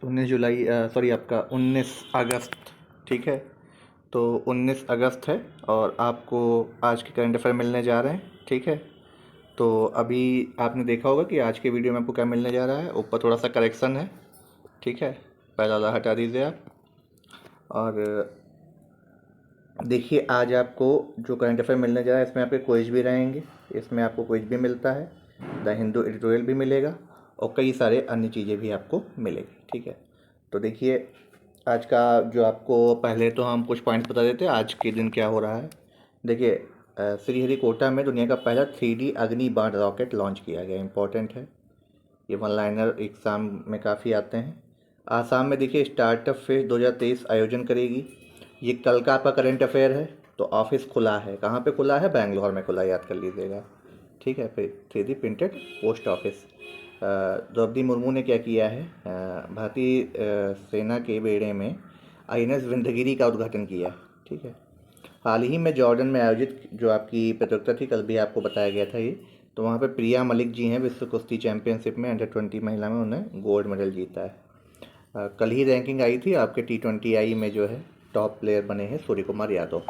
उन्नीस जुलाई सॉरी आपका 19 अगस्त, ठीक है। तो 19 अगस्त है और आपको आज के करंट अफेयर मिलने जा रहे हैं, ठीक है। तो अभी आपने देखा होगा कि आज के वीडियो में आपको क्या मिलने जा रहा है। ऊपर थोड़ा सा करेक्शन है, ठीक है, पहला वाला हटा दीजिए आप। और देखिए आज आपको जो करंट अफेयर मिलने जा रहा है इसमें आपके क्विज भी रहेंगे, इसमें आपको क्विज भी मिलता है, द हिंदू एडिटोरियल भी मिलेगा और कई सारे अन्य चीज़ें भी आपको मिलेगी, ठीक है। तो देखिए आज का जो आपको पहले तो हम कुछ पॉइंट्स बता देते हैं आज के दिन क्या हो रहा है। देखिए श्रीहरिकोटा में दुनिया का पहला 3D अग्नि बाण रॉकेट लॉन्च किया गया, इंपॉर्टेंट है। ये वन लाइनर एग्ज़ाम में काफ़ी आते हैं। आसाम में देखिए स्टार्टअप फेस्ट 2023 आयोजन करेगी। ये कल का आपका करंट अफेयर है। तो ऑफिस खुला है, कहाँ पे खुला है? बेंगलोर में खुला, याद कर लीजिएगा, ठीक है। फिर 3D printed post office. Draupadi Murmu ने क्या किया है? भारतीय सेना के बेड़े में INS विंध्यगिरी का उद्घाटन किया, ठीक है। हाल ही में जॉर्डन में आयोजित जो आपकी प्रतियोगिता थी, कल भी आपको बताया गया था ये, तो वहाँ पे प्रिया मलिक जी हैं, विश्व कुश्ती चैंपियनशिप में अंडर 20 महिला में उन्होंने गोल्ड मेडल जीता है। कल ही रैंकिंग आई थी आपके T20I में, जो है टॉप प्लेयर बने हैं सूर्य कुमार यादव।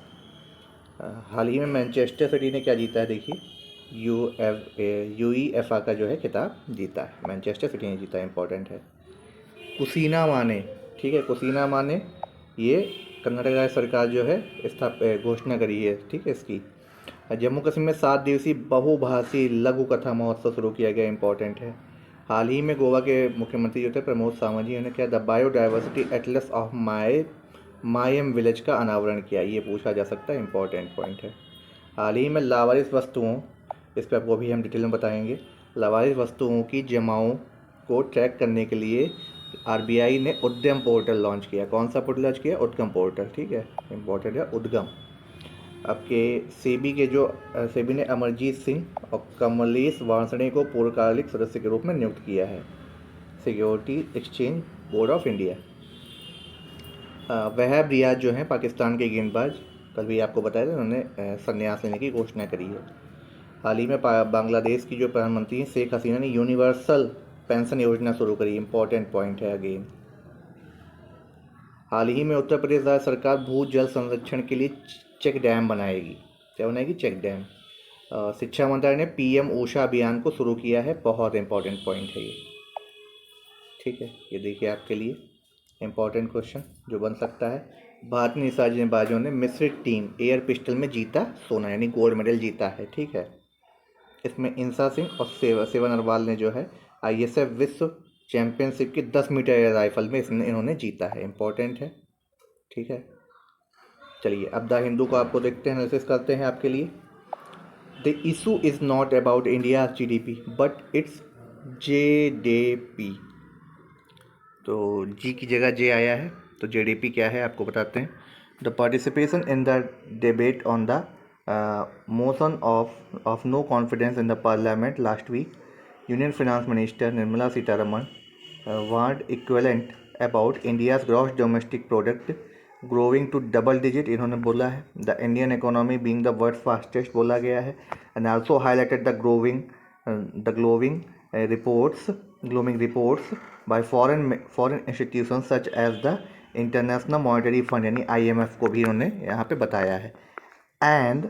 हाल ही में मैनचेस्टर सिटी ने क्या जीता है? देखिए UEFA का जो है खिताब जीता है, मैनचेस्टर सिटी ने जीता है, इंपॉर्टेंट है। कुसीना माने, ठीक है, कुसीना माने ये कर्नाटक राज्य सरकार जो है घोषणा करी है, ठीक है इसकी। जम्मू कश्मीर में 7 दिवसीय बहुभाषी लघु कथा महोत्सव शुरू किया गया, इंपॉर्टेंट है। हाल ही में गोवा के मुख्यमंत्री जो थे प्रमोद सावंत जी ने क्या the biodiversity Atlas of मायम village का अनावरण किया, ये पूछा जा सकता है, इंपॉर्टेंट पॉइंट है। हाल ही में लावारिस वस्तुओं, इस पर आपको भी हम डिटेल में बताएंगे। लावारिस वस्तुओं की जमाओं को ट्रैक करने के लिए RBI ने उद्यम पोर्टल लॉन्च किया। कौन सा पोर्टल लॉन्च किया? उद्गम पोर्टल, ठीक है, इंपॉर्टेंट है उद्गम। आपके सेबी ने अमरजीत सिंह और कमलेश वार्ष्णेय को पूर्णकालिक सदस्य के रूप में नियुक्त किया है, security exchange board of India. Wahab Riaz जो हैं पाकिस्तान के गेंदबाज, कल भी आपको बताया था, उन्होंने संन्यास लेने की घोषणा करी है। हाल ही में बांग्लादेश की जो प्रधानमंत्री शेख हसीना ने यूनिवर्सल पेंशन योजना शुरू करी, इंपॉर्टेंट पॉइंट है अगेन। हाल ही में उत्तर प्रदेश राज्य सरकार भू जल संरक्षण के लिए चेक डैम बनाएगी। क्या बनाएगी? Check dam. शिक्षा मंत्रालय ने PM ऊषा अभियान को शुरू किया है, बहुत इंपॉर्टेंट पॉइंट है ये, ठीक है। ये देखिए आपके लिए इंपॉर्टेंट क्वेश्चन जो बन सकता है। भारतीय निशानेबाजों ने मिश्रित टीम एयर पिस्टल में जीता सोना, यानी गोल्ड मेडल जीता है, ठीक है। इसमें इंसा सिंह और सेवन अग्रवाल ने जो है ISF विश्व चैंपियनशिप की 10 मीटर एयर राइफल में इन्होंने जीता है, इंपॉर्टेंट है, ठीक है। चलिए अब द हिंदू को आपको देखते हैं, एनालिसिस करते हैं आपके लिए। The issue is not about India GDP but it's JDP। तो जी की जगह J आया है, तो JDP क्या है आपको बताते हैं। The participation in the debate on the motion of no confidence in the parliament last week, union finance minister Nirmala Sitharaman वार्ड eloquent about India's gross domestic product growing to double digit, इन्होंने बोला है। The Indian economy being the world fastest बोला गया है। And also highlighted the glowing reports by foreign institutions such as the international monetary fund यानी IMF को भी इन्होंने यहाँ पे बताया है। एंड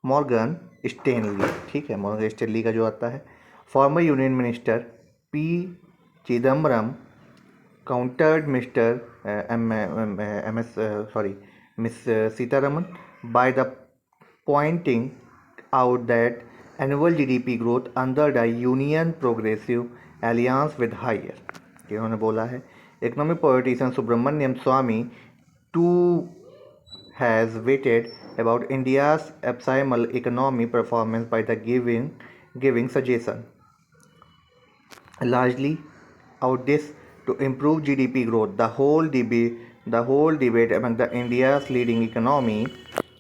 मॉर्गन स्टेनली, ठीक है, मॉर्गन स्टेनली का जो आता है। Former union minister P Chidambaram countered miss Sitharaman by the pointing out that annual GDP growth under the Union Progressive Alliance with higher, इन्होंने बोला है। Economic politician Subramanian Swamy too has waited about India's abysmal economic performance by the giving suggestion largely out this to improve GDP growth. The whole debate among the India's leading economy,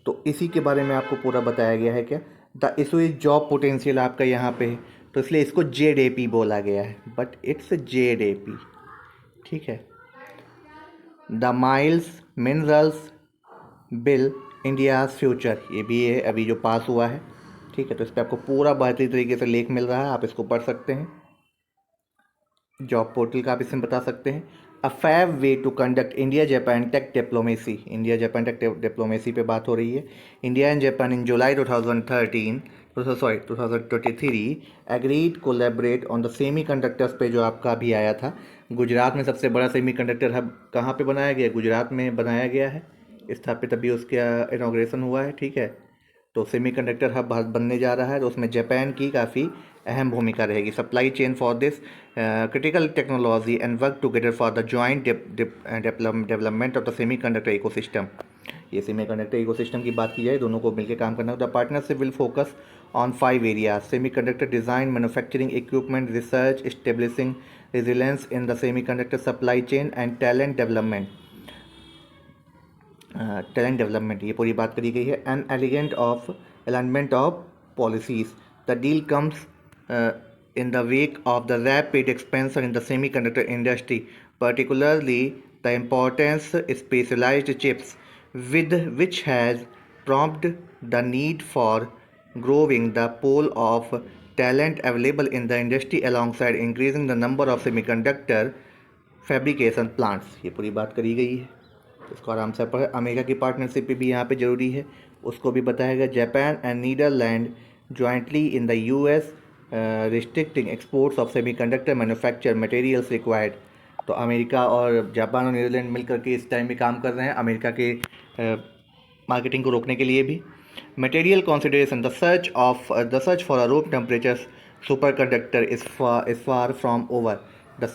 तो इसी के बारे में आपको पूरा बताया गया है। क्या the issue is job potential आपका यहाँ पे है, तो इसलिए इसको JDP बोला गया है, बट इट्स JDP, ठीक है। The miles minerals bill India's future, ये भी है अभी जो पास हुआ है, ठीक है। तो इस पर आपको पूरा बेहतरीन तरीके से लेख मिल रहा है, आप इसको पढ़ सकते हैं। जॉब पोर्टल का आप इसमें बता सकते हैं। A fab way to conduct India Japan tech diplomacy. India Japan tech diplomacy पे बात हो रही है। India and Japan in July 2023 agreed collaborate on the semiconductors पे, जो आपका अभी आया था। गुजरात में सबसे बड़ा सेमी कंडक्टर हब कहाँ पे बनाया गया? गुजरात में बनाया गया है, स्थापित अभी उसका इनॉग्रेशन हुआ है, ठीक है। तो सेमीकंडक्टर हब भारत बनने जा रहा है, तो उसमें जापान की काफ़ी अहम भूमिका रहेगी। Supply chain for this critical technology and work together for the joint development of the semiconductor ecosystem. ये सेमीकंडक्टर इकोसिस्टम की बात की जाए, दोनों को मिलकर काम करना। The partnership will focus on 5 areas: semiconductor design, manufacturing, equipment, research, establishing resilience in the semiconductor supply chain and talent development, ये पूरी बात करी गई है। An elegant of alignment of policies, the deal comes in the wake of the rapid expansion in the semiconductor industry, particularly the importance of specialized chips, which has prompted the need for growing the pool of talent available in the industry alongside increasing the number of semiconductor fabrication plants. ये पूरी बात करी गई है, इसको आराम से पढ़े। अमेरिका की पार्टनरशिप भी यहाँ पे ज़रूरी है, उसको भी बताया गया। Japan and Netherland jointly in the US restricting exports of semiconductor manufacture materials required. तो अमेरिका और जापान और नीदरलैंड मिल करके इस टाइम में काम कर रहे हैं अमेरिका के मार्केटिंग को रोकने के लिए भी। Material consideration, the search for a room temperature superconductor is far from over. The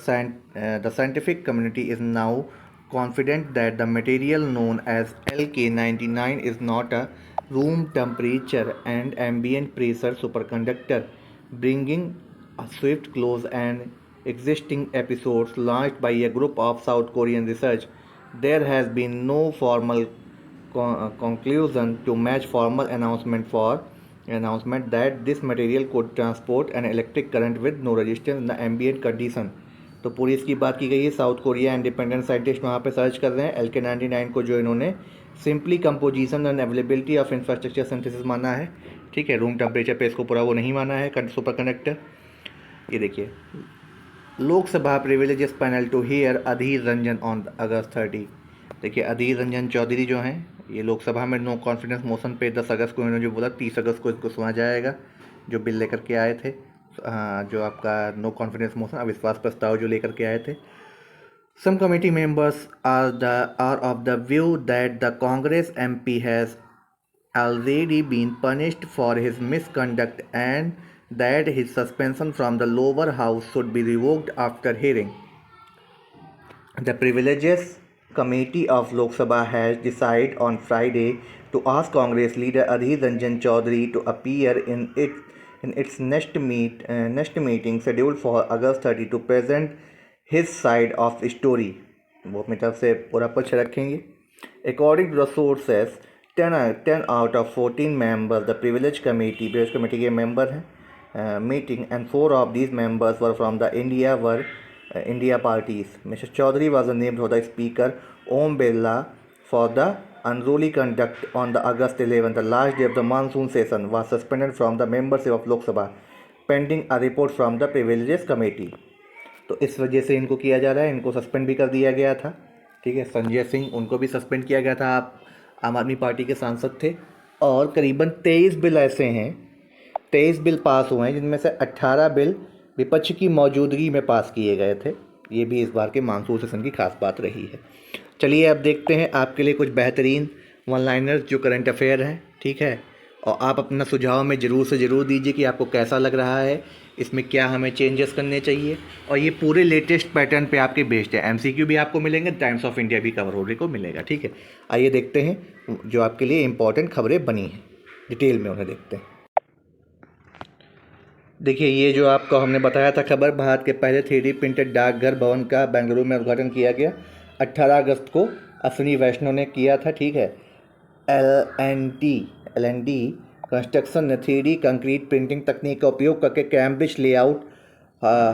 scientific community is now confident that the material known as LK99 is not a room temperature and ambient pressure superconductor, bringing a swift close and existing episodes launched by a group of South Korean research. There has been no formal conclusion to match formal announcement that this material could transport an electric current with no resistance in the ambient condition. तो पूरी इसकी बात की गई है। South Korea independent scientist वहाँ पे search कर रहे हैं LK99 को, जो इन्होंने simply composition and availability of infrastructure synthesis माना है, ठीक है। रूम टेम्परेचर पे इसको पूरा वो नहीं माना है सुपर कंडक्टर। ये देखिए, Lok Sabha privileges panel to hear Adhir Ranjan on August 30। देखिए, अधीर रंजन चौधरी जो हैं, ये लोकसभा में नो कॉन्फिडेंस मोशन पे 10 अगस्त को इन्होंने जो बोला, 30 अगस्त को इसको सुना जाएगा, जो बिल लेकर के आए थे। हाँ, जो आपका नो कॉन्फिडेंस मोशन, अविश्वास प्रस्ताव जो लेकर के आए थे। Some committee members are of the view that the Congress MP has already been punished for his misconduct and that his suspension from the lower house should be revoked after hearing. The Privileges Committee of Lok Sabha has decided on Friday to ask Congress leader Adhir Ranjan Chaudhary to appear in its next meeting scheduled for August 30 to present his side of the story. वो अपनी तरफ से पूरा पक्ष रखेंगे। According to the sources, 10 out of 14 members, the Privilege Committee के member हैं meeting, and 4 of these members were from the India parties. Mr. Chaudhary was named for the Speaker Om Birla for the unruly conduct on the August 11, the last day of the monsoon session, was suspended from the membership of Lok Sabha pending a report from the Privileges Committee. तो इस वजह से इनको किया जा रहा है, इनको सस्पेंड भी कर दिया गया था, ठीक है। संजय सिंह, उनको भी सस्पेंड किया गया था, आप आम आदमी पार्टी के सांसद थे। और करीबन 23 बिल ऐसे हैं, 23 बिल पास हुए हैं, जिनमें से 18 बिल विपक्ष की मौजूदगी में पास किए गए थे। ये भी इस बार के मानसून सेशन की खास बात रही है। चलिए अब देखते हैं आपके लिए कुछ बेहतरीन वन लाइनर्स जो करंट अफेयर हैं, ठीक है। और आप अपना सुझाव में ज़रूर से ज़रूर दीजिए कि आपको कैसा लग रहा है, इसमें क्या हमें चेंजेस करने चाहिए। और ये पूरे लेटेस्ट पैटर्न पे आपके बेस्ड है। MCQ भी आपको मिलेंगे, टाइम्स ऑफ इंडिया भी कवर होने को मिलेगा, ठीक है। आइए देखते हैं जो आपके लिए इंपॉर्टेंट खबरें बनी हैं, डिटेल में उन्हें देखते हैं। देखिए, ये जो आपको हमने बताया था खबर, भारत के पहले 3D प्रिंटेड डाकघर भवन का बेंगलुरु में उद्घाटन किया गया 18 अगस्त को अश्विनी वैष्णव ने किया था, ठीक है। L&D कंस्ट्रक्शन ने 3D कंक्रीट प्रिंटिंग तकनीक का उपयोग करके कैम्ब्रिज लेआउट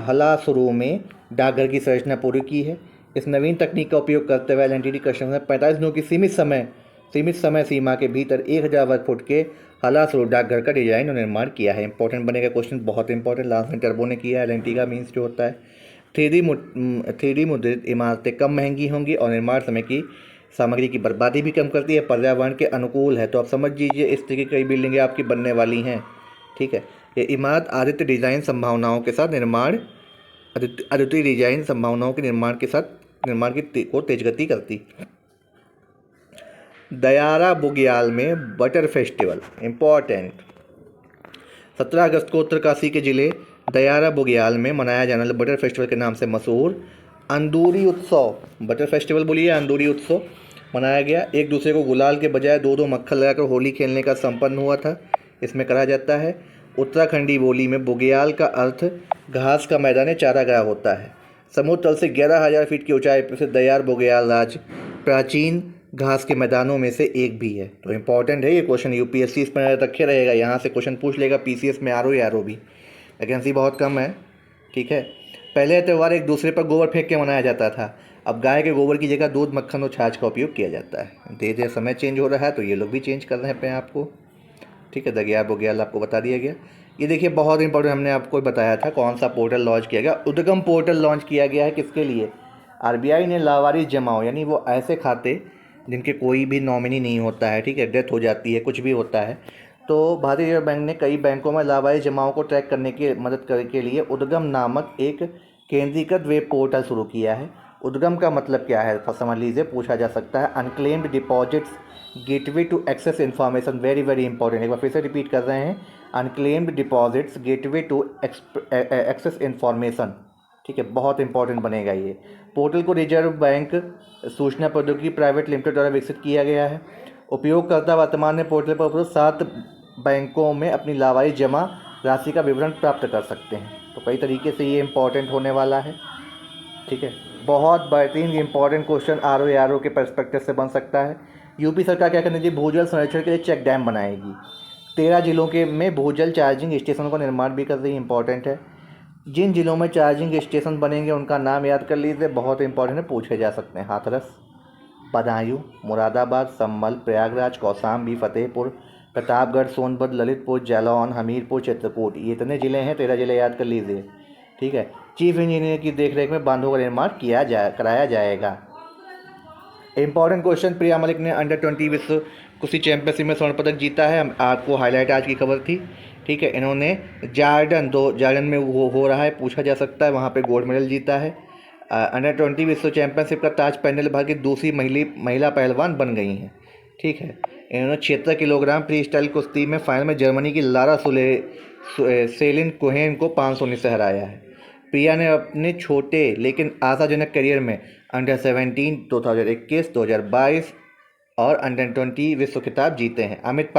हलासुरू में डाकघर की संरचना पूरी की है। इस नवीन तकनीक का उपयोग करते हुए L&D कंस्ट्रक्शन ने 45 दिनों की सीमित समय सीमा के भीतर 1000 वर्ग फुट के हलासुरू डाकघर का डिजाइन और निर्माण किया है। इंपॉर्टेंट बनेगा क्वेश्चन, बहुत इंपॉर्टेंट। लार्सन टर्बो ने किया है, L&T का मीन्स जो होता है। 3D मुद्रित इमारतें कम महंगी होंगी और निर्माण समय की सामग्री की बर्बादी भी कम करती है, पर्यावरण के अनुकूल है। तो आप समझ लीजिए इस तरह की कई बिल्डिंगें आपकी बनने वाली हैं। ठीक है, ये इमारत अद्वितीय डिजाइन संभावनाओं के साथ अद्वितीय डिजाइन संभावनाओं के निर्माण को तेज गति करती। दयारा बुग्याल में बटर फेस्टिवल इम्पॉर्टेंट। 17 अगस्त को उत्तरकाशी के जिले दयारा बुग्याल में मनाया जाने वाला बटर फेस्टिवल के नाम से मशहूर अंदूरी उत्सव, बटर फेस्टिवल बोलिए अंदूरी उत्सव, मनाया गया। एक दूसरे को गुलाल के बजाय दो दो मक्खन लगाकर होली खेलने का संपन्न हुआ था। इसमें कहा जाता है उत्तराखंडी बोली में बुग्याल का अर्थ घास का मैदान चारागाह होता है। समुद्र तल से 11,000 फीट की ऊंचाई पर से दयार बुग्याल राज्य प्राचीन घास के मैदानों में से एक भी है। तो इम्पॉर्टेंट है ये क्वेश्चन, यूपीएससी इस पर रखे रहेगा, यहाँ से क्वेश्चन पूछ लेगा। पीसीएस में आरओ भी वैकेंसी बहुत कम है। ठीक है, पहले त्यौहार एक दूसरे पर गोबर फेंक के मनाया जाता था, अब गाय के गोबर की जगह दूध, मक्खन और छाछ का उपयोग किया जाता है। धीरे धीरे समय चेंज हो रहा है तो ये लोग भी चेंज कर रहे हैं अपने आप को। ठीक है, दयार बुग्याल आपको बता दिया गया। ये देखिए बहुत इंपॉर्टेंट, हमने आपको बताया था कौन सा पोर्टल लॉन्च किया गया। उद्गम पोर्टल लॉन्च किया गया है किसके लिए? आरबीआई ने लावारिस जमाओ, यानी वो ऐसे खाते जिनके कोई भी नॉमिनी नहीं होता है, ठीक है, डेथ हो जाती है, कुछ भी होता है, तो भारतीय रिजर्व बैंक ने कई बैंकों में लावारिस जमाओं को ट्रैक करने की मदद करने के लिए उद्गम नामक एक केंद्रीकृत वेब पोर्टल शुरू किया है। उद्गम का मतलब क्या है समझ लीजिए, पूछा जा सकता है। Unclaimed deposits gateway to access information, very very important, एक बार फिर से रिपीट कर रहे हैं, unclaimed deposits gateway to access information. ठीक है, बहुत इंपॉर्टेंट बनेगा ये। पोर्टल को रिजर्व बैंक सूचना प्रौद्योगिकी प्राइवेट लिमिटेड द्वारा विकसित किया गया है। उपयोगकर्ता वर्तमान में पोर्टल पर उपलब्ध 7 बैंकों में अपनी लावारिस जमा राशि का विवरण प्राप्त कर सकते हैं। तो कई तरीके से ये इम्पॉर्टेंट होने वाला है। ठीक है, बहुत बेहतरीन इंपॉर्टेंट क्वेश्चन आरओ के पर्सपेक्टिव से बन सकता है। यूपी सरकार क्या करने चाहिए? भूजल संरक्षण के लिए चेक डैम बनाएगी। 13 जिलों के में भूजल चार्जिंग स्टेशनों का निर्माण भी कर रही है, इंपॉर्टेंट है। जिन जिलों में चार्जिंग स्टेशन बनेंगे उनका नाम याद कर लीजिए, बहुत इंपॉर्टेंट है, पूछे जा सकते हैं। हाथरस, बदायूं, मुरादाबाद, संभल, प्रयागराज, कौशाम्बी, फतेहपुर, प्रतापगढ़, सोनभद्र, ललितपुर, जालौन, हमीरपुर, चित्रकूट, ये इतने ज़िले हैं, 13 ज़िले याद कर लीजिए। ठीक है, चीफ इंजीनियर की देखरेख में बांधों का निर्माण कराया जाएगा। इंपॉर्टेंट क्वेश्चन, प्रिया मलिक ने अंडर-20 विश्व कुश्ती चैंपियनशिप में स्वर्ण पदक जीता है। आपको हाईलाइट आज की खबर थी। ठीक है, इन्होंने जार्डन में हो रहा है, पूछा जा सकता है, वहाँ पे गोल्ड मेडल जीता है। अंडर-20 विश्व चैंपियनशिप का ताज पहनने वाली दूसरी महिला पहलवान बन गई हैं। ठीक है, इन्होंने 76 किलोग्राम फ्री स्टाइल कुश्ती में फाइनल में जर्मनी की लारा सेलिन कोहेन को 519 से हराया है। प्रिया ने अपने छोटे लेकिन आशाजनक करियर में अंडर-17 2021, 2022 और अंडर-20 विश्व खिताब जीते हैं। अमित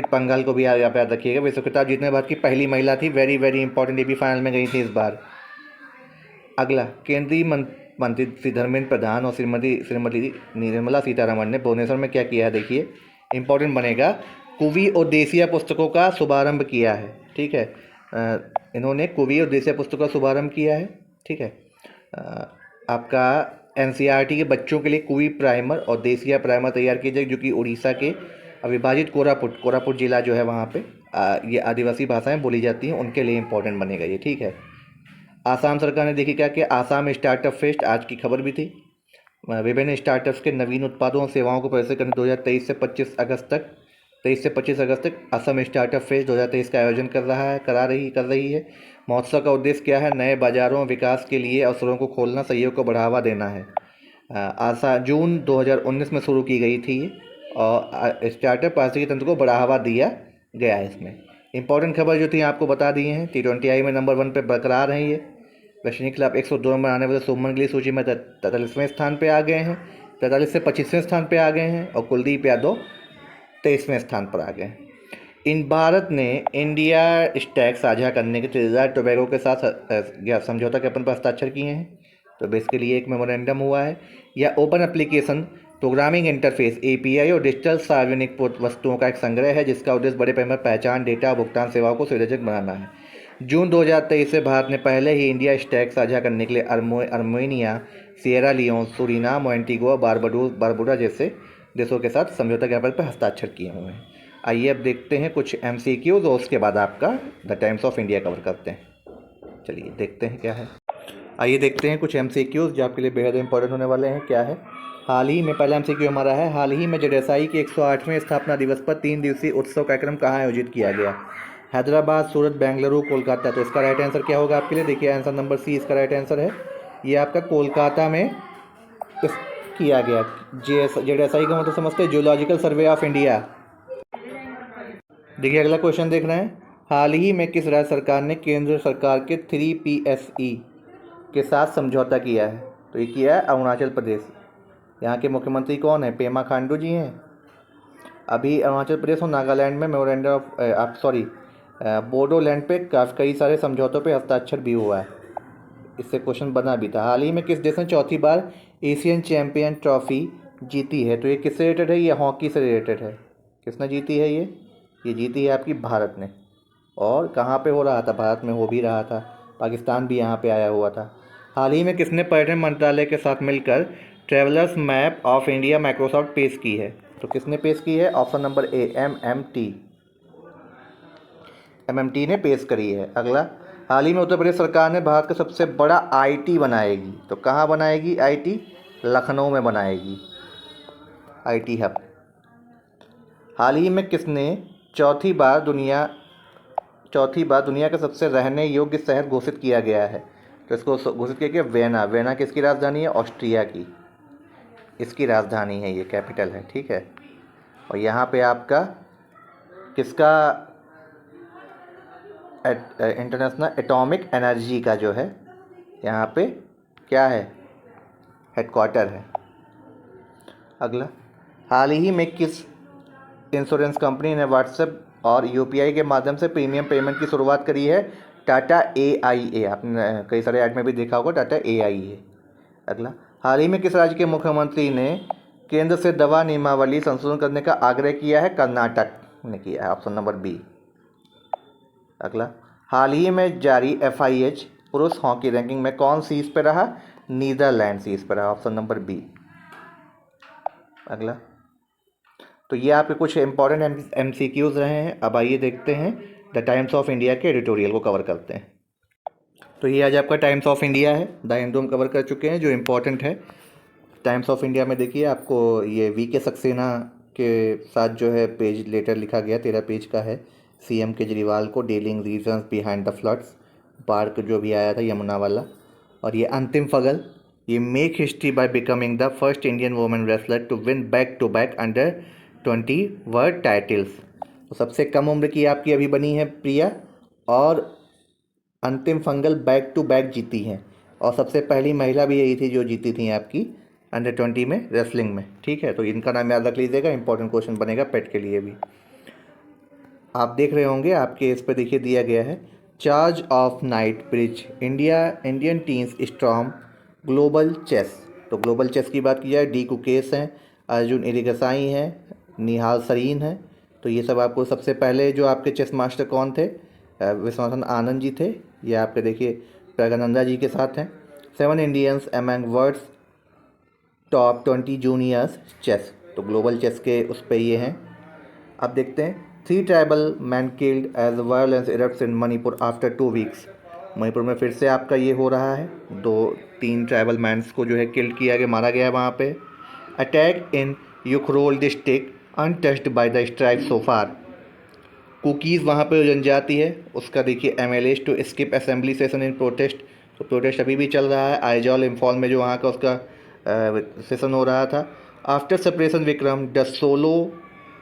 पंघल को भी याद रखिएगा, विश्व खिताब जीतने बाद की पहली महिला थी। वेरी वेरी इंपॉर्टेंट, ये भी फाइनल में गई थी इस बार। अगला, केंद्रीय मंत्री श्री धर्मेंद्र प्रधान और श्रीमती निर्मला सीतारमण ने भुवनेश्वर में क्या किया है, देखिए इंपॉर्टेंट बनेगा। कुवी और देसिया पुस्तकों का शुभारंभ किया है। ठीक है, इन्होंने कुवी और देसिया पुस्तकों का शुभारंभ किया है। ठीक है, आपका एनसीईआरटी के बच्चों के लिए कुवी प्राइमर और देसिया प्राइमर तैयार किए जाए, जो कि उड़ीसा के अविभाजित कोरापुट जिला जो है वहाँ पे ये आदिवासी भाषाएं बोली जाती हैं, उनके लिए इंपॉर्टेंट बनेगा ये। ठीक है, आसाम सरकार ने देखी क्या कि आसाम स्टार्टअप फेस्ट, आज की खबर भी थी, विभिन्न स्टार्टअप्स के नवीन उत्पादों और सेवाओं को प्रदर्शित करने 23 से 25 अगस्त तक असम स्टार्टअप फेस्ट 2023 का आयोजन कर रही है। महोत्सव का उद्देश्य क्या है? नए बाजारों विकास के लिए अवसरों को खोलना, सहयोग को बढ़ावा देना है। जून 2019 में शुरू की गई थी और स्टार्टअप पारिस्थितिकी तंत्र को बढ़ावा दिया गया है। इसमें इंपॉर्टेंट खबर जो थी आपको बता दी हैं। T20I में नंबर 1 पे बरकरार हैं ये। वेस्ट इंडीज के खिलाफ 102 रन बनाने वाले शुभमन गिल सूची में 43वें स्थान पे आ गए हैं, 43 से 25वें स्थान पे आ गए हैं, और कुलदीप यादव 23वें स्थान पर आ गए। भारत ने इंडिया स्टैक साझा करने के त्रिनिदाद टोबैगो के साथ समझौता ज्ञापन पर हस्ताक्षर किए हैं। तो बेसिकली एक मेमोरेंडम हुआ है। या open application programming interface API और डिजिटल सार्वजनिक वस्तुओं का एक संग्रह है, जिसका उद्देश्य बड़े पैमाने पर पहचान, डेटा और भुगतान सेवाओं को सुविधाजनक बनाना है। जून 2023 से भारत ने पहले ही इंडिया स्टैक साझा करने के लिए अर्मेनिया, सिएरा लियोन, सूरीनाम और एंटीगुआ बारबुडा जैसे देशों के साथ समझौता ज्ञापन पर हस्ताक्षर किए हुए हैं। आइए अब देखते हैं कुछ MCQs और उसके बाद आपका the times of India cover करते हैं। चलिए देखते हैं क्या है। आइए देखते हैं कुछ MCQs जो आपके लिए बेहद इंपॉर्टेंट होने वाले हैं। क्या है, हाल ही में, पहला MCQ हमारा है, हाल ही में जेडेसाई के 108वें स्थापना दिवस पर 3 दिवसीय उत्सव कार्यक्रम कहाँ आयोजित किया गया? हैदराबाद, सूरत, बेंगलुरु, कोलकाता। तो इसका राइट आंसर क्या होगा आपके लिए? देखिए आंसर नंबर सी इसका राइट आंसर है। ये आपका कोलकाता में किया गया। जेडेसाई का मतलब समझते हैं, जियोलॉजिकल सर्वे ऑफ इंडिया। देखिए अगला क्वेश्चन देख रहे हैं, हाल ही में किस राज्य सरकार ने केंद्र सरकार के 3PSE के साथ समझौता किया है? तो ये किया है अरुणाचल प्रदेश। यहाँ के मुख्यमंत्री कौन है? पेमा खांडू जी हैं। अभी अरुणाचल प्रदेश और नागालैंड में मेमोरेंडम बोडोलैंड पे कई सारे समझौतों पे हस्ताक्षर भी हुआ है। इससे क्वेश्चन बना भी था। हाल ही में किस देश ने चौथी बार एशियन चैंपियन ट्रॉफी जीती है? तो ये किससे रिलेटेड है? ये हॉकी से रिलेटेड है। किसने जीती है ये जीती है आपकी भारत ने। और कहाँ पे हो रहा था? भारत में हो भी रहा था, पाकिस्तान भी यहाँ पे आया हुआ था। हाल ही में किसने पर्यटन मंत्रालय के साथ मिलकर travellers map of India Microsoft पेश की है? तो किसने पेश की है? ऑप्शन नंबर ए, MMT ने पेश करी है। अगला, हाल ही में उत्तर प्रदेश सरकार ने भारत का सबसे बड़ा IT बनाएगी। तो कहाँ बनाएगी IT? लखनऊ में बनाएगी IT हब। हाल ही में किसने चौथी बार दुनिया का सबसे रहने योग्य शहर घोषित किया गया है? तो इसको घोषित किया गया वेना। वेना किसकी राजधानी है? ऑस्ट्रिया की इसकी राजधानी है, ये कैपिटल है, ठीक है। और यहाँ पे आपका किसका इंटरनेशनल एटॉमिक एनर्जी का जो है यहाँ पे क्या है? हेडक्वार्टर है। अगला, हाल ही में किस इंश्योरेंस कंपनी ने व्हाट्सएप और UPI के माध्यम से प्रीमियम पेमेंट की शुरुआत करी है? टाटा AIA। आपने कई सारे ऐड में भी देखा होगा, टाटा AIA। अगला, हाल ही में किस राज्य के मुख्यमंत्री ने केंद्र से दवा नियमावली संशोधन करने का आग्रह किया है? कर्नाटक ने किया है, ऑप्शन नंबर बी। अगला, हाल ही में जारी FIH पुरुष हॉकी रैंकिंग में कौन शीर्ष पे रहा? नीदरलैंड शीर्ष पे रहा, ऑप्शन नंबर बी। अगला, तो ये आपके कुछ इंपॉर्टेंट MCQs रहे हैं। अब आइए देखते हैं द टाइम्स ऑफ इंडिया के एडिटोरियल को कवर करते हैं। तो ये आज आपका टाइम्स ऑफ इंडिया है, द हिंदू हम कवर कर चुके हैं जो इम्पोर्टेंट है। टाइम्स ऑफ इंडिया में देखिए आपको ये VK सक्सेना के साथ जो है पेज लेटर लिखा गया, 13 पेज का है, CM केजरीवाल को, dealing reasons behind the floods, बाढ़ जो भी आया था यमुना वाला। और ये अंतिम फगल, ये make history by becoming the first Indian women wrestler to win back to back under 20 world titles. तो सबसे कम उम्र की आपकी अभी बनी है प्रिया, और अंतिम फंगल बैक टू बैक जीती हैं। और सबसे पहली महिला भी यही थी जो जीती थी आपकी अंडर 20 में रेसलिंग में, ठीक है। तो इनका नाम याद रख लीजिएगा, इंपॉर्टेंट क्वेश्चन बनेगा पेट के लिए भी। आप देख रहे होंगे आपके इस पर देखिए दिया गया है, charge of knight bridge Indian teams storm global chess. तो ग्लोबल चेस की बात की जाए, D कुकेश हैं, अर्जुन इरिगसाई हैं, निहाल सरीन हैं। तो ये सब आपको, सबसे पहले जो आपके चेस मास्टर कौन थे? विश्वनाथन आनंद जी थे। ये आपके देखिए प्रगनंदा जी के साथ हैं। 7 Indians among world's top 20 juniors chess. तो ग्लोबल चेस के उस पर ये हैं। अब देखते हैं, 3 tribal man killed as violence erupts in Manipur after 2 weeks. Manipur में फिर से आपका ये हो रहा है, 2-3 ट्राइबल मैंस को जो है किल्ड किया गया, मारा गया वहाँ पे। Attack in Ukhrul district untouched by the strike so far. Kukis वहाँ पे जनजाति है, उसका देखिए MLAs to skip assembly session in protest. तो प्रोटेस्ट अभी भी चल रहा है आइजॉल इम्फॉल में, जो वहाँ का उसका सेशन हो रहा था। After separation Vikram the solo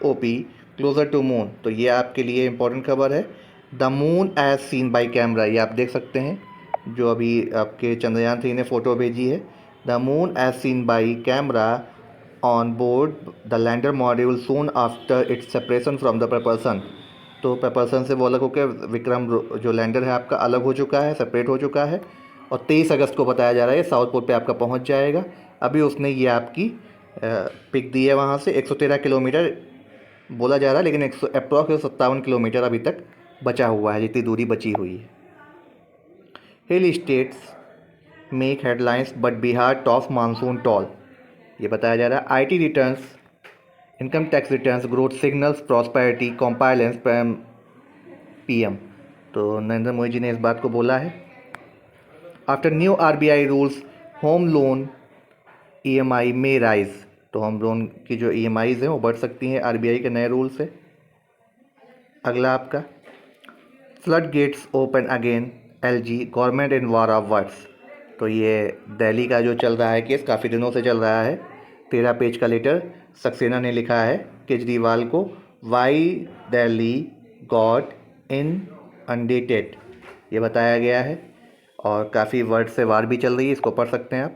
OP closer to moon. तो ये आपके लिए इंपॉर्टेंट खबर है। The moon as seen by camera, ये आप देख सकते हैं, जो अभी आपके चंद्रयान 3 ने फ़ोटो भेजी है। The moon as seen by camera on board the lander module soon after its separation from the propulsion. तो प्रपल्सन से वो अलग होकर विक्रम जो लैंडर है आपका अलग हो चुका है, सेपरेट हो चुका है। और 23 अगस्त को बताया जा रहा है साउथ पोल पे आपका पहुंच जाएगा। अभी उसने ये आपकी पिक दी है वहाँ से 113 किलोमीटर बोला जा रहा है, लेकिन अप्रॉक्स 57 किलोमीटर अभी तक बचा हुआ है, जितनी दूरी बची हुई है। Hill states make headlines but Bihar top monsoon toll. ये बताया जा रहा है। IT returns, income tax returns growth signals prosperity compliance PM। तो नरेंद्र मोदी जी ने इस बात को बोला है। After new RBI rules home loan EMI में राइज, तो होम लोन की जो EMIs हैं वो बढ़ सकती हैं RBI के नए रूल से। अगला आपका flood gates open again LG government in war of words, तो ये दिल्ली का जो चल रहा है केस काफ़ी दिनों से चल रहा है। 13 पेज का लेटर सक्सेना ने लिखा है केजरीवाल को, वाई दिल्ली गॉट इन अनडेटेड, ये बताया गया है। और काफ़ी वर्ड से वार भी चल रही है, इसको पढ़ सकते हैं आप।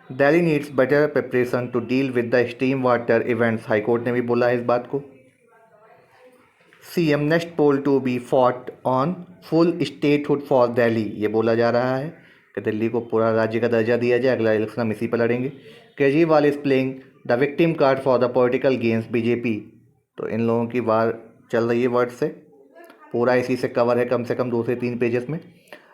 Delhi needs better preparation to deal with the extreme water events, high court ने भी बोला है इस बात को। CM next poll to be fought on full statehood for Delhi, ये बोला जा रहा है कि दिल्ली को पूरा राज्य का दर्जा दिया जाए, अगला इलेक्शन हम इसी पर लड़ेंगे। Kejriwal is playing the victim card for the political games BJP, तो इन लोगों की वार चल रही है वर्ड से, पूरा इसी से कवर है कम से कम 2 से 3 पेजेस में।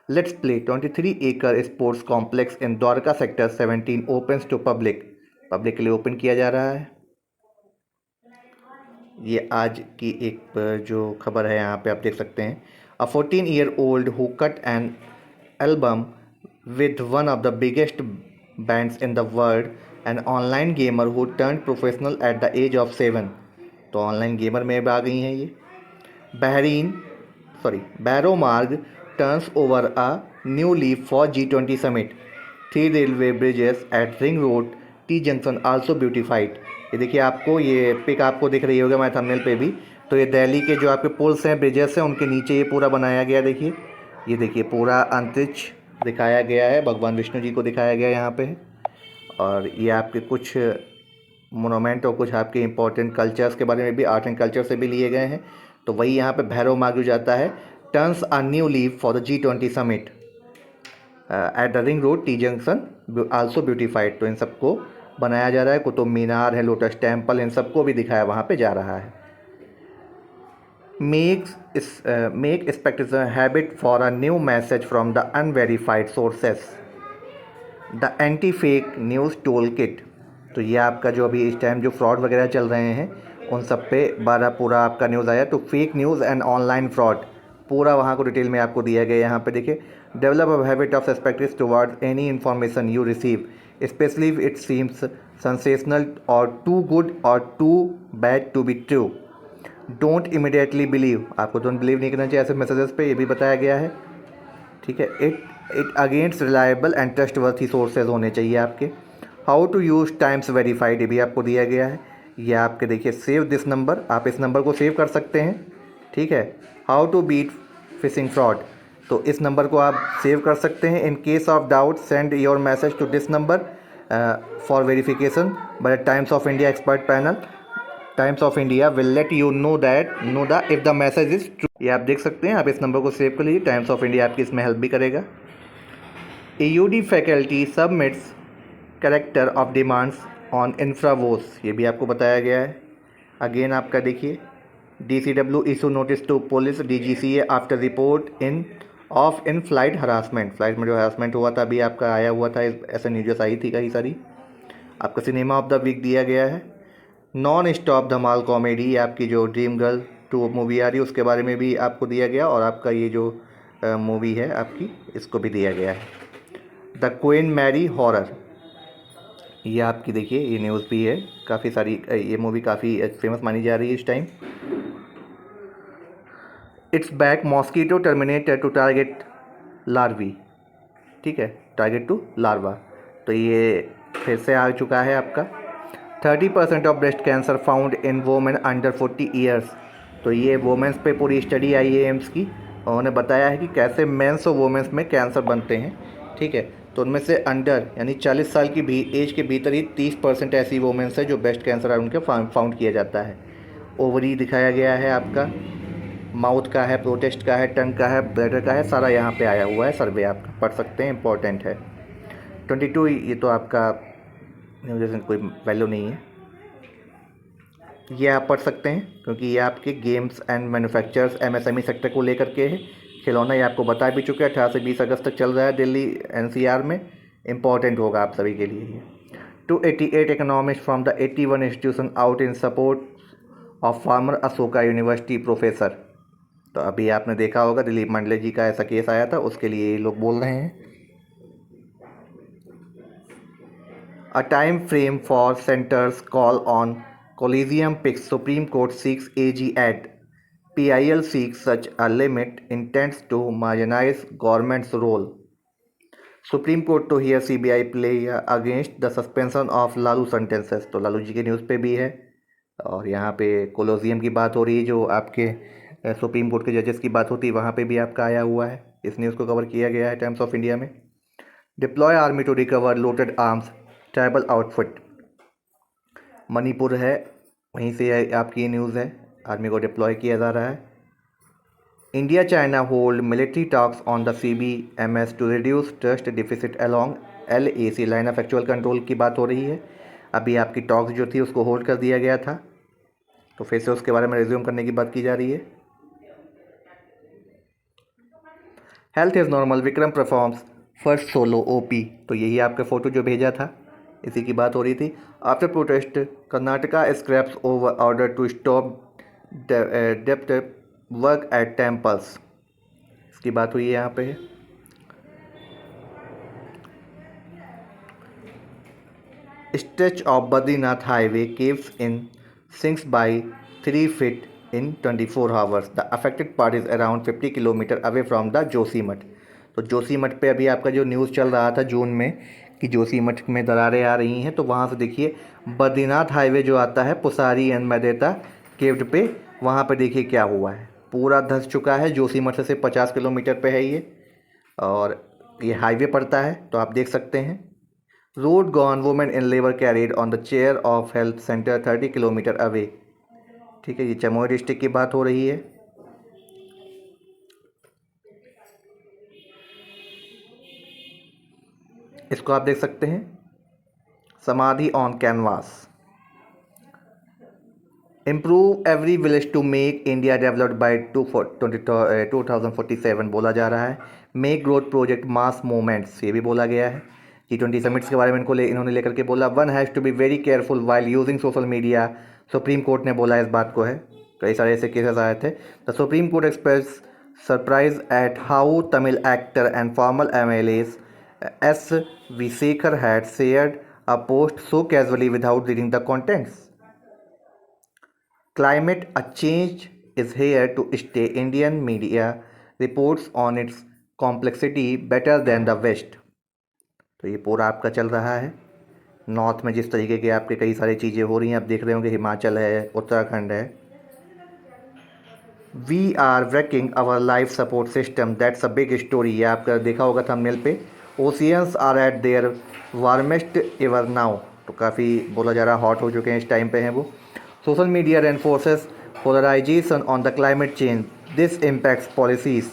Let's play 23 acre sports complex in Dwarka sector 17 opens to public के लिए ओपन किया जा रहा है। ये आज की एक जो खबर है यहाँ पे आप देख सकते हैं। A 14-year-old who cut an album with one of the biggest bands in the world, an online gamer who turned professional at the age of 7, तो ऑनलाइन गेमर में भी आ गई हैं ये। Bhairon Marg turns over a new leaf for G20 summit, 3 railway bridges at ring road T junction also beautified, ये देखिए आपको ये पिक आपको दिख रही होगी हमारे थंबनेल पे भी, तो ये दिल्ली के जो आपके पुल्स हैं ब्रिजेस हैं उनके नीचे ये पूरा बनाया गया, देखिए ये देखिए पूरा अंतरिक्ष दिखाया गया है, भगवान विष्णु जी को दिखाया गया यहाँ पे। और ये आपके कुछ मोनूमेंट और कुछ आपके इंपॉर्टेंट कल्चर्स के बारे में भी, आर्ट एंड कल्चर से भी लिए गए हैं। तो वही यहाँ पे भैरव मार्ग जो जाता है, turns a new leaf for the G20 summit at the ring road T junction also beautified, तो इन सबको बनाया जा रहा है। कुतुब मीनार है, लोटस टेम्पल, इन सबको भी दिखाया वहाँ पे जा रहा है। Make scepticism habit for a new message from the unverified sources, the anti fake news tool kit, तो ये आपका जो अभी इस टाइम जो फ्रॉड वगैरह चल रहे हैं उन सब पे पूरा आपका न्यूज़ आया, तो fake news and online fraud पूरा वहाँ को डिटेल में आपको दिया गया। यहाँ पे देखिए, develop a habit of suspective towards any information you receive, specially if it seems sensational और टू गुड और too bad to be true, don't immediately believe, आपको तुरंत बिलीव नहीं करना चाहिए ऐसे मैसेजेस पे, ये भी बताया गया है। ठीक है, it against reliable and trustworthy sources होने चाहिए आपके। How to use times verified, ये भी आपको दिया गया है। ये आपके देखिए सेव दिस नंबर, आप इस नंबर को सेव कर सकते हैं। ठीक है, how to beat phishing fraud, तो इस नंबर को आप सेव कर सकते हैं। In case of doubt send your message to this number for verification by Times of India expert panel, Times of India will let you know the if the message is true, ये आप देख सकते हैं। आप इस number को save कर लीजिए, टाइम्स ऑफ इंडिया आपकी इसमें हेल्प भी करेगा। AUD faculty submits character of demands on इंफ्रावोस, ये भी आपको बताया गया है। अगेन आपका देखिए, DCW issue notice to police DGCA after report in flight harassment, flight में जो हरासमेंट हुआ था अभी आपका आया हुआ था, ऐसे न्यूज़ आई थी कई सारी। आपका सिनेमा ऑफ द वीक दिया गया है। नॉन स्टॉप धमाल कॉमेडी, आपकी जो ड्रीम गर्ल 2 मूवी आ रही है उसके बारे में भी आपको दिया गया, और आपका ये जो मूवी है आपकी इसको भी दिया गया है। द क्वीन मैरी हॉरर, ये आपकी देखिए ये न्यूज़ भी है, काफ़ी सारी ये मूवी काफ़ी फेमस मानी जा रही है इस time. It's back mosquito terminator to target larvae, ठीक है, टारगेट टू लार्वा, तो ये फिर से आ चुका है आपका। 30% of breast cancer found in women under 40 years, तो ये वोमेंस पे पूरी स्टडी आई है एम्स की, और उन्होंने बताया है कि कैसे मेंस और वोमेंस में कैंसर बनते हैं। ठीक है, तो उनमें से अंडर यानी 40 साल की भी एज के भीतर ही 30% ऐसी वोमेंस है जो ब्रेस्ट कैंसर है उनके फाउंड किया जाता है। ओवरी दिखाया गया है आपका, माउथ का है, प्रोटेस्ट का है, टंग का है, ब्लैडर का है, सारा यहाँ पे आया हुआ है, सर्वे आप पढ़ सकते हैं, इंपॉर्टेंट है। 22 ये तो आपका न्यूज़ कोई वैल्यू नहीं है, ये आप पढ़ सकते हैं क्योंकि ये आपके games and manufacturers MSME sector को लेकर के है। खिलौना ये आपको बता भी चुके हैं, 18 से 20 अगस्त तक चल रहा है दिल्ली NCR में, इंपॉर्टेंट होगा आप सभी के लिए ये। 288 economist from the 81 institution out in support of farmer Ashoka university professor, तो अभी आपने देखा होगा दिलीप मंडले जी का ऐसा केस आया था, उसके लिए ये लोग बोल रहे हैं। A time frame for Center's call on Coliseum picks Supreme Court seeks AG at PIL seeks such a limit intends to marginalize government's role. Supreme court to hear CBI plea against the suspension of Lalu sentences. तो लालू जी के news पे भी है और यहाँ पे Colosseum की बात हो रही है, जो आपके सुप्रीम कोर्ट के जजेस की बात होती है, वहाँ पे भी आपका आया हुआ है। इस न्यूज़ को कवर किया गया है टाइम्स ऑफ इंडिया में। Deploy army to recover looted arms tribal outfit. Manipur है, वहीं से आपकी ये न्यूज़ है, आर्मी को डिप्लॉय किया जा रहा है। India China hold military talks on the CBMS to reduce trust deficit along LAC line of actual control की बात हो रही है। अभी आपकी टॉक्स जो थी उसको होल्ड कर दिया गया था, तो फिर से उसके बारे में रिज्यूम करने की बात की जा रही है। Health is normal, Vikram performs first solo OP। तो यही आपका फ़ोटो जो भेजा था, इसी की बात हो रही थी। After protest Karnataka scraps over order to stop depth work at temples, इसकी बात हुई है यहाँ पे। Stretch of Badrinath highway caves in sinks by 3 feet in 24 hours. The affected part is around 50 kilometre away from the Joshimath. तो जोशीमठ पे अभी आपका जो न्यूज़ चल रहा था जून में कि जोशीमठ में दरारें आ रही हैं, तो वहाँ से देखिए बद्रीनाथ हाईवे जो आता है पुसारी एंड मैदेता केव्ड पे, वहाँ पे देखिए क्या हुआ है, पूरा धंस चुका है। जोशीमठ से 50 किलोमीटर पे है ये, और ये हाईवे पड़ता है, तो आप देख सकते हैं। Road gone women in labour carried on the chair of health centre 30 kilometre away. ठीक है, ये चमोली डिस्ट्रिक्ट की बात हो रही है। इसको आप देख सकते हैं, samadhi on canvas. Improve every village to make India developed by 2047 बोला जा रहा है। Make growth project mass movements, ये भी बोला गया है। G20 समिट्स के बारे में इन्होंने लेकर के बोला। One has to be very careful while using social media, supreme court ने बोला इस बात को है। कई सारे ऐसे केसेस आए थे। The supreme court express surprise eight how Tamil actor and formal MLAs S.V. Sekhar had shared a post so casually without reading the contents. Climate a change is here to stay. Indian media reports on its complexity better than the West. तो ये पूरा आपका चल रहा है। North में जिस तरीके के आपके कई सारी चीज़ें हो रही हैं, आप देख रहे होंगे, हिमाचल है, उत्तराखंड है। We are wrecking our life support system, that's a big story. ये आपका देखा होगा थंबनेल पे। Oceans are at their warmest ever now, तो काफ़ी बोला जा रहा हॉट हो चुके हैं इस टाइम पे हैं वो। Social media reinforces polarisation on the climate change, this impacts policies.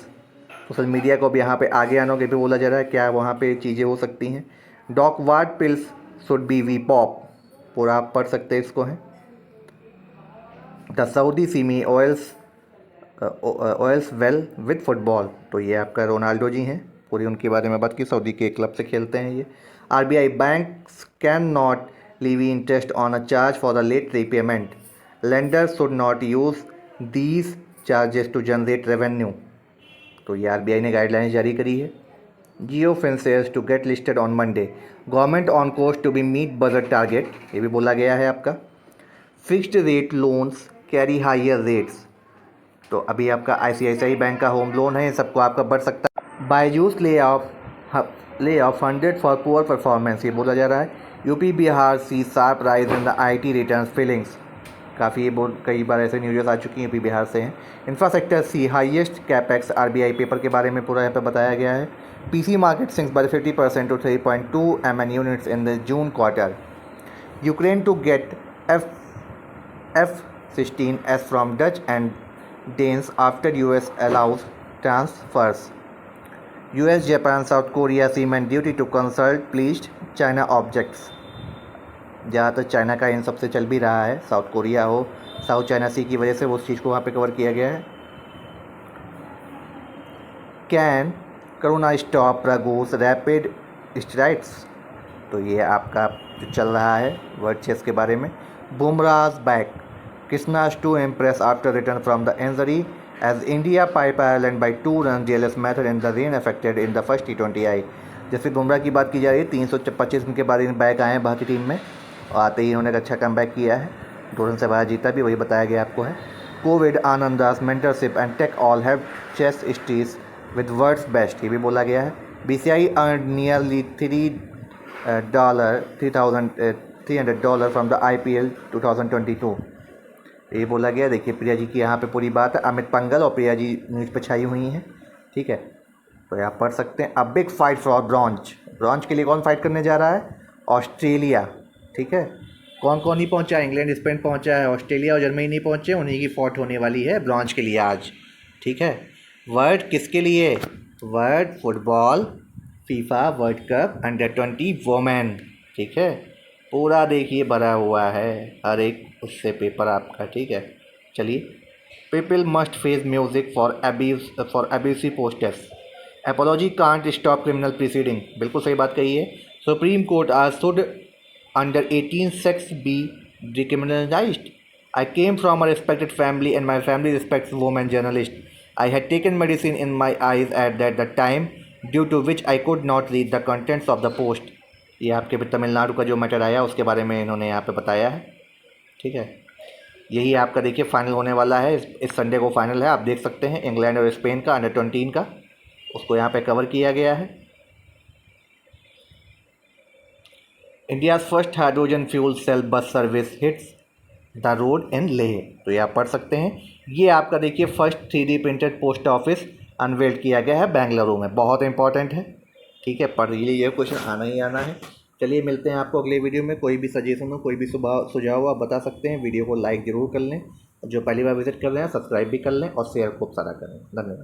Social media को भी यहाँ पे आगे आने के भी बोला जा रहा है, क्या वहाँ पे चीज़ें हो सकती हैं। Doc what pills should be we pop, पूरा आप पढ़ सकते हैं इसको हैं। The Saudi seem oils well with football, तो ये आपका रोनाल्डो जी हैं, पूरी उनके बारे में बात की। सऊदी के क्लब से खेलते हैं ये। RBI banks can not levy interest on a charge for the late repayment, lender should not use these charges to generate revenue. तो ये RBI ने गाइडलाइंस जारी करी है। जियो फिनसेयर्स to get listed on Monday, government on course to be meet budget target, ये भी बोला गया है आपका। Fixed rate loans carry higher rates, तो अभी आपका ICICI बैंक का होम लोन है, सबको आपका बढ़ सकता है। Byju's lay off 100 for poor performance, ये बोला जा रहा है। UP Bihar see sharp rise in the IT returns filings, काफ़ी कई बार ऐसे न्यूज़ आ चुकी हैं, यूपी बिहार से हैं। इंफ्रास्ट्रक्चर सी हाईएस्ट कैपेक्स, RBI पेपर के बारे में पूरा यहाँ पे बताया गया है। PC market sinks by 50% to 3.2 MN units in the June quarter. Ukraine to get F-16S from Dutch and Danes after US allows transfers. US, Japan, South Korea cement duty to consult pleased China objects। ज़्यादातर China का इन सबसे चल भी रहा है, south Korea हो, south China सी की वजह से वो उस चीज़ को वहाँ पे कवर किया गया है। Can Karuna stop Raghu's rapid strikes, तो ये आपका जो चल रहा है वर्ल्ड चेस के बारे में। Bumrah's back, Krishna's to impress after return from the injury as India pip Ireland by 2 runs DLS method in the rain affected in the first T20I। Jasprit Bumrah की बात की जा रही है, 325 रन के बाद इन बैक आए हैं भारतीय टीम में और आते ही इन्होंने एक अच्छा कमबैक किया है, 2 रन से बाहर जीता भी, वही बताया गया आपको है। Covid Anand's mentorship and tech all have chess steez with words best, ये भी बोला गया है। BCI earn nearly $300 from the IPL 2022, ये बोला गया। देखिए प्रिया जी की यहाँ पे पूरी बात है, अमित पंगल और प्रिया जी न्यूज़ पे छाई हुई हैं, ठीक है, तो आप पढ़ सकते हैं। A big fight for bronze के लिए कौन फाइट करने जा रहा है? ऑस्ट्रेलिया, ठीक है। कौन कौन नहीं पहुंचा? इंग्लैंड स्पेन पहुंचा है, ऑस्ट्रेलिया और जर्मनी नहीं पहुंचे, उन्हीं की फाइट होने वाली है ब्रॉन्ज के लिए आज, ठीक है। वर्ल्ड किसके लिए? World football FIFA world cup under twenty women, ठीक है। पूरा देखिए भरा हुआ है हर एक उससे पेपर आपका, ठीक है। चलिए, people must face music for abusive posters, apology can't stop criminal proceeding, बिल्कुल सही बात कही है। सुप्रीम कोर्ट आज should under 18 sex be decriminalised. I came from a respected family and my family respects women journalist. I had taken medicine in my eyes at that the time due to which I could not read the contents of the post. ये आपके तमिलनाडु का जो matter आया उसके बारे में इन्होंने यहाँ पे बताया है, ठीक है। यही आपका देखिए फाइनल होने वाला है, इस संडे को फाइनल है, आप देख सकते हैं इंग्लैंड और स्पेन का अंडर-20 का, उसको यहाँ पे कवर किया गया है। India's first hydrogen fuel cell bus service hits the road in Leh, तो ये आप पढ़ सकते हैं। ये आपका देखिए first 3D printed post office unveiled किया गया है बेंगलुरु में, बहुत इंपॉर्टेंट है, ठीक है। पढ़ लीजिए, ये क्वेश्चन आना ही आना है। चलिए मिलते हैं आपको अगले वीडियो में। कोई भी सजेशन हो, कोई भी सुझाव हो आप बता सकते हैं। वीडियो को लाइक ज़रूर कर लें, जो पहली बार विजिट कर रहे हैं सब्सक्राइब भी कर लें और शेयर खूब सारा करें। धन्यवाद।